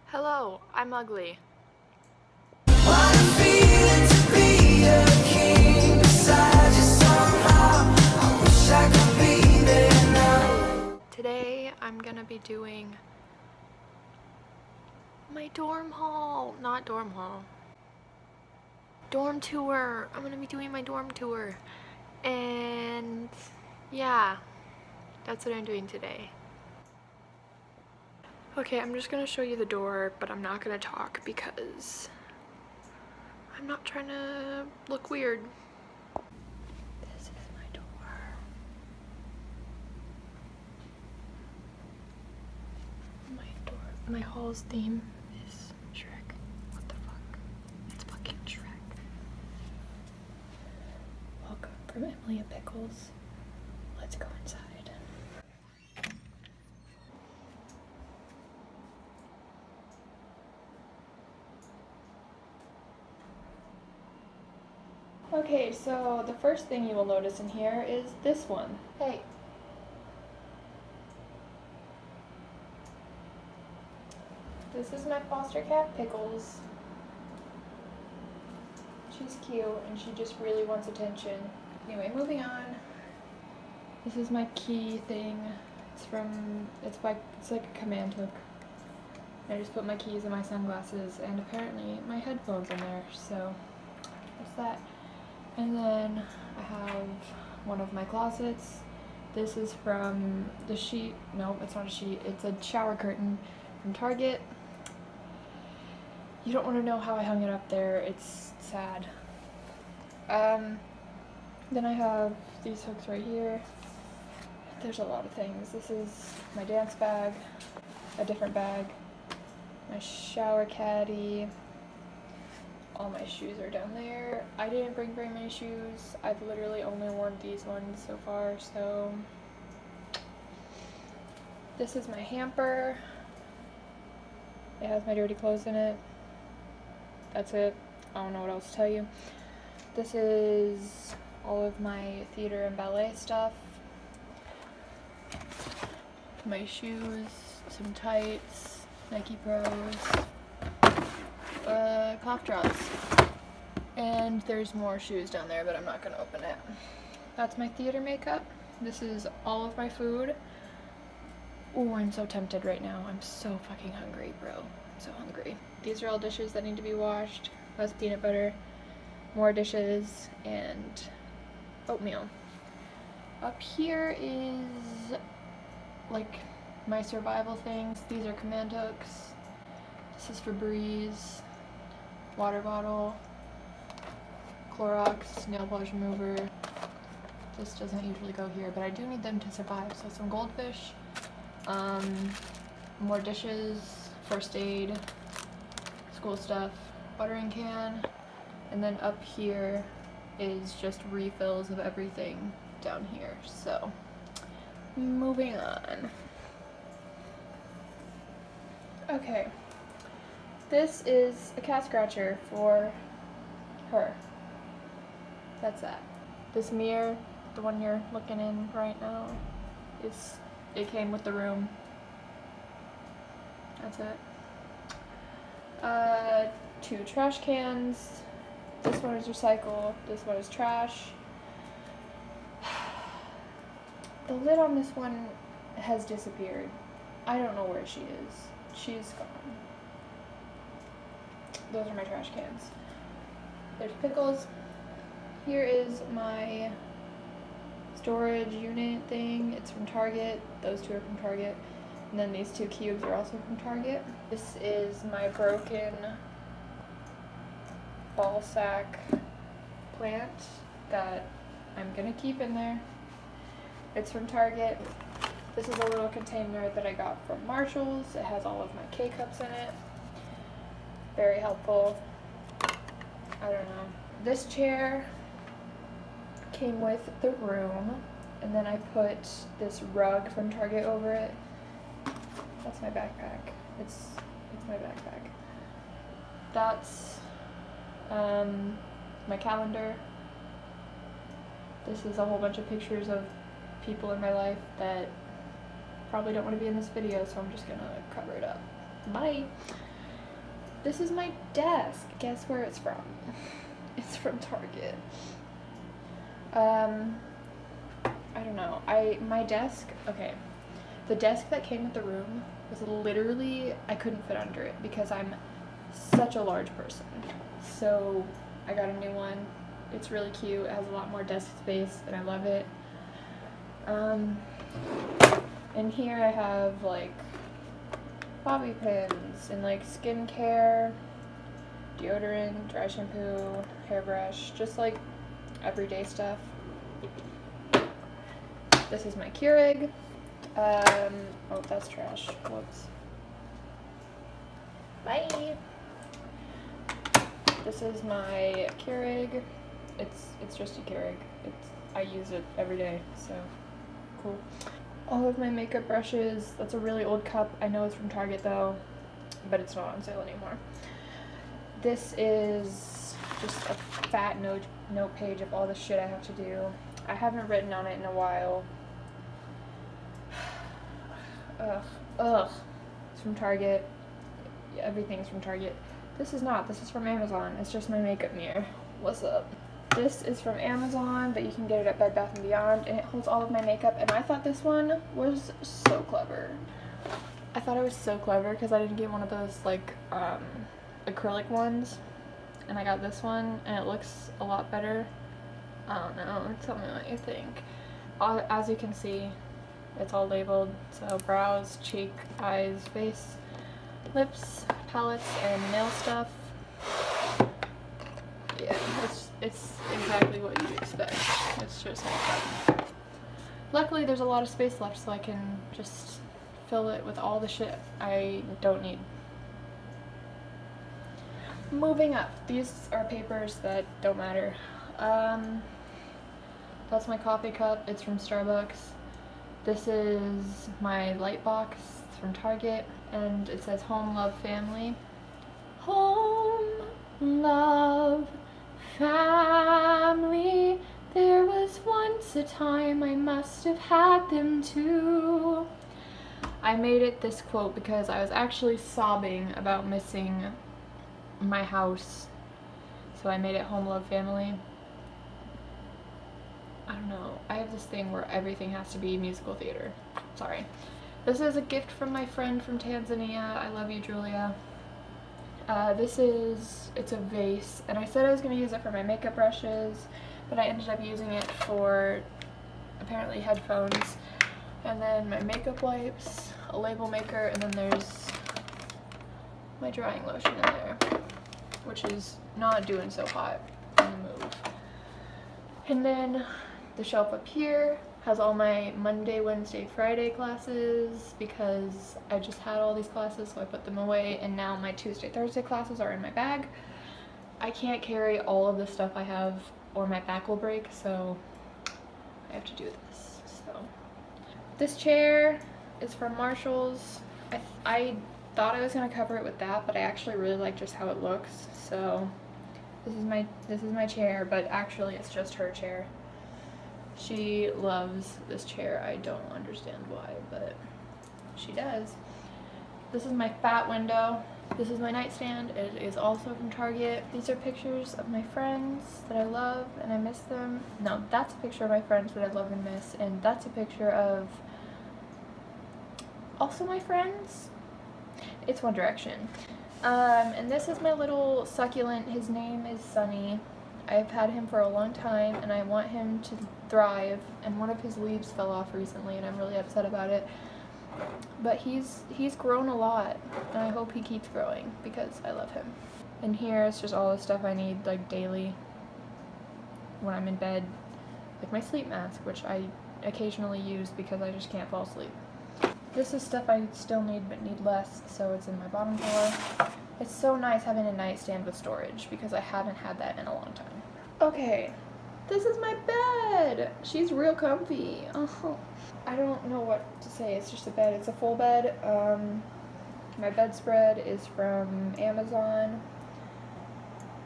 Hello, I'm ugly. Today I'm gonna be doing my dorm haul, not dorm haul. Dorm tour. I'm gonna be doing my dorm tour. And yeah, that's what I'm doing today. Okay, I'm just gonna show you the door, but I'm not gonna talk because I'm not trying to look weird. This is my door. My hall's theme is Shrek. What the fuck? It's fucking Shrek. Welcome from Emily and Pickles. Let's go inside. Okay, so the first thing you will notice in here is this one. Hey. This is my foster cat, Pickles. She's cute and she just really wants attention. Anyway, moving on. This is my key thing. It's like a command hook. I just put my keys and my sunglasses and apparently my headphones in there, so that's that. And then I have one of my closets. This is from the sheet. No, it's not a sheet. It's a shower curtain from Target. You don't want to know how I hung it up there. It's sad. Then I have these hooks right here. There's a lot of things. This is my dance bag, a different bag, my shower caddy. All my shoes are down there. I didn't bring very many shoes. I've literally only worn these ones so far, so. This is my hamper. It has my dirty clothes in it. That's it. I don't know what else to tell you. This is all of my theater and ballet stuff. My shoes, some tights, Nike Pros. Cough drops. And there's more shoes down there, but I'm not gonna open it. That's my theater makeup. This is all of my food. Oh, I'm so tempted right now. I'm so fucking hungry, bro. I'm so hungry. These are all dishes that need to be washed. That's peanut butter, more dishes, and oatmeal. Up here is like my survival things. These are command hooks. This is Febreze. Water bottle, Clorox, nail polish remover. This doesn't usually go here, but I do need them to survive. So some goldfish, more dishes, first aid, school stuff, watering can, and then up here is just refills of everything down here. So moving on. Okay. This is a cat scratcher for her. That's that. This mirror, the one you're looking in right now, it came with the room. That's it. 2 trash cans. This one is recycle, this one is trash. The lid on this one has disappeared. I don't know where she is. She's gone. Those are my trash cans. There's Pickles. Here is my storage unit thing. It's from Target. Those 2 are from Target. And then these 2 cubes are also from Target. This is my broken ball sack plant that I'm gonna keep in there. It's from Target. This is a little container that I got from Marshall's. It has all of my K-cups in it. Very helpful. I don't know. This chair came with the room, and then I put this rug from Target over it. That's my backpack. It's my backpack. That's my calendar. This is a whole bunch of pictures of people in my life that probably don't want to be in this video, so I'm just gonna cover it up. Bye! This is my desk. Guess where it's from? It's from Target. I don't know. My desk, okay. The desk that came with the room was literally, I couldn't fit under it because I'm such a large person. So I got a new one. It's really cute. It has a lot more desk space and I love it. In here I have like bobby pins and like skincare, deodorant, dry shampoo, hairbrush, just like everyday stuff. This is my Keurig. Oh, that's trash. Whoops. Bye. This is my Keurig. It's just a Keurig. I use it every day, so cool. All of my makeup brushes. That's a really old cup. I know it's from Target though, but it's not on sale anymore. This is just a fat note page of all the shit I have to do. I haven't written on it in a while. Ugh. It's from Target. Everything's from Target. This is not. This is from Amazon. It's just my makeup mirror. What's up? This is from Amazon, but you can get it at Bed Bath & Beyond, and it holds all of my makeup, and I thought this one was so clever. I thought it was so clever because I didn't get one of those, like, acrylic ones, and I got this one, and it looks a lot better. I don't know. Tell me what you think. As you can see, it's all labeled, so brows, cheek, eyes, face, lips, palettes, and nail stuff. Yeah, it's exactly what you'd expect. It's just makeup. Luckily, there's a lot of space left, so I can just fill it with all the shit I don't need. Moving up. These are papers that don't matter. That's my coffee cup. It's from Starbucks. This is my light box. It's from Target, and it says Home, Love, Family. Home, love, family. There was once a time I must have had them too. I made it this quote because I was actually sobbing about missing my house, so I made it Home, Love, Family. I don't know. I have this thing where everything has to be musical theater. Sorry. This is a gift from my friend from Tanzania. I love you, Julia. It's a vase, and I said I was going to use it for my makeup brushes, but I ended up using it for apparently headphones, and then my makeup wipes, a label maker, and then there's my drying lotion in there, which is not doing so hot on the move. And then the shelf up here has all my Monday, Wednesday, Friday classes because I just had all these classes, so I put them away, and now my Tuesday, Thursday classes are in my bag. I can't carry all of the stuff I have or my back will break, so I have to do this. So this chair is from Marshall's. I thought I was going to cover it with that, but I actually really like just how it looks, so this is my chair, but actually it's just her chair. She loves this chair. I don't understand why, but she does. This is my fat window. This is my nightstand. It is also from Target. These are pictures of my friends that I love and I miss them. No, that's a picture of my friends that I love and miss, and that's a picture of also my friends. It's One Direction. And this is my little succulent. His name is Sunny. I've had him for a long time and I want him to thrive, and one of his leaves fell off recently and I'm really upset about it. But he's grown a lot and I hope he keeps growing because I love him. And here is just all the stuff I need like daily when I'm in bed, like my sleep mask, which I occasionally use because I just can't fall asleep. This is stuff I still need but need less, so it's in my bottom drawer. It's so nice having a nightstand with storage because I haven't had that in a long time. Okay, this is my bed. She's real comfy. Oh, I don't know what to say. It's just a bed. It's a full bed. My bedspread is from Amazon.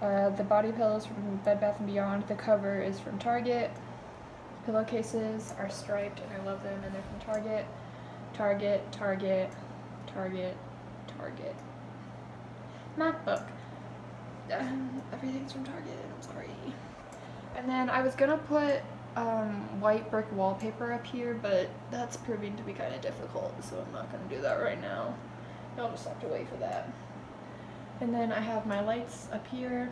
The body pillows from Bed Bath & Beyond. The cover is from Target. Pillowcases are striped and I love them, and they're from Target. Target, Target, Target, Target. MacBook. Everything's from Target, I'm sorry. And then I was gonna put white brick wallpaper up here, but that's proving to be kind of difficult, so I'm not gonna do that right now. I'll just have to wait for that. And then I have my lights up here.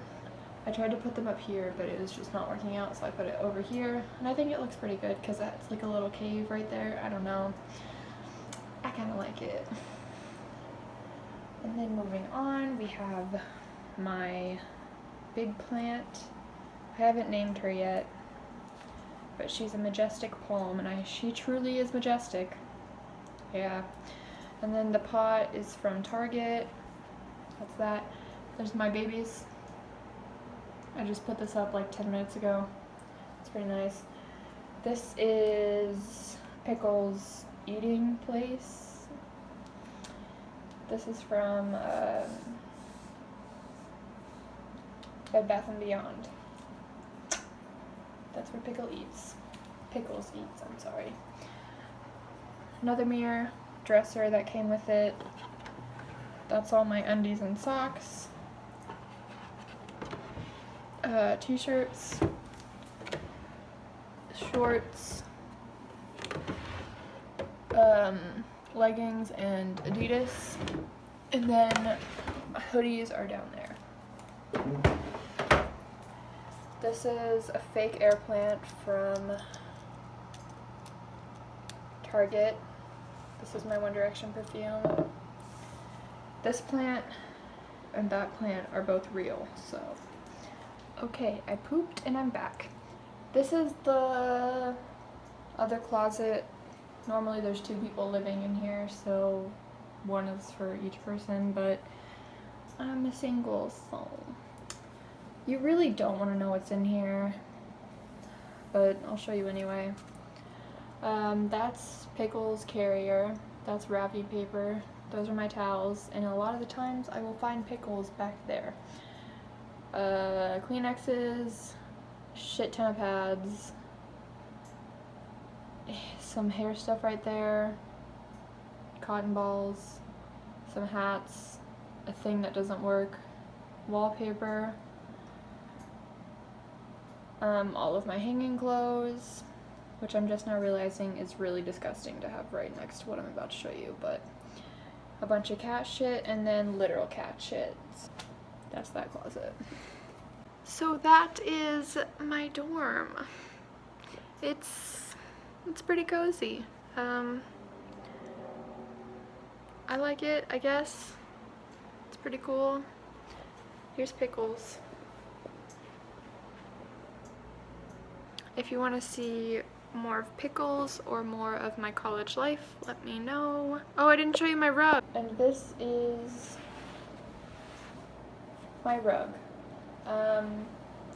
I tried to put them up here, but it was just not working out, so I put it over here. And I think it looks pretty good because that's like a little cave right there. I don't know. I kind of like it. And then moving on, we have my big plant. I haven't named her yet, but she's a majestic palm, and she truly is majestic. Yeah. And then the pot is from Target. That's that. There's my babies. I just put this up like 10 minutes ago. It's pretty nice. This is Pickle's eating place. This is from Bed Bath & Beyond. That's where Pickles eats, I'm sorry. Another mirror, dresser that came with it. That's all my undies and socks. T-shirts, shorts, leggings and Adidas, and then hoodies are down there. This is a fake air plant from Target. This is my One Direction perfume. This plant and that plant are both real, so. Okay, I pooped and I'm back. This is the other closet. Normally there's 2 people living in here, so one is for each person, but I'm a single, so you really don't want to know what's in here, but I'll show you anyway. That's Pickle's carrier. That's Ravi paper. Those are my towels, and a lot of the times I will find Pickles back there. Kleenexes, shit ton of pads, some hair stuff right there, cotton balls, some hats, a thing that doesn't work, wallpaper, all of my hanging clothes, which I'm just now realizing is really disgusting to have right next to what I'm about to show you, but a bunch of cat shit, and then literal cat shit. That's that closet. So that is my dorm. It's pretty cozy. I like it, I guess. It's pretty cool. Here's Pickles. If you want to see more of Pickles or more of my college life, let me know. Oh, I didn't show you my rug. And this is my rug.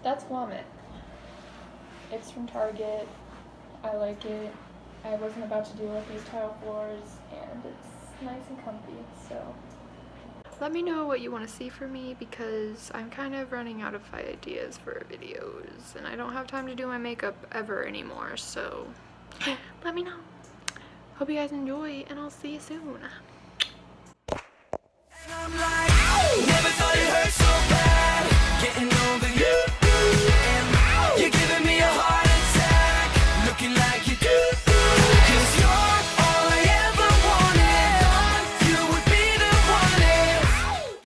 That's Vomit. It's from Target. I like it. I wasn't about to deal with these tile floors, and it's nice and comfy, so. Let me know what you want to see from me, because I'm kind of running out of ideas for videos, and I don't have time to do my makeup ever anymore, so let me know. Hope you guys enjoy, and I'll see you soon.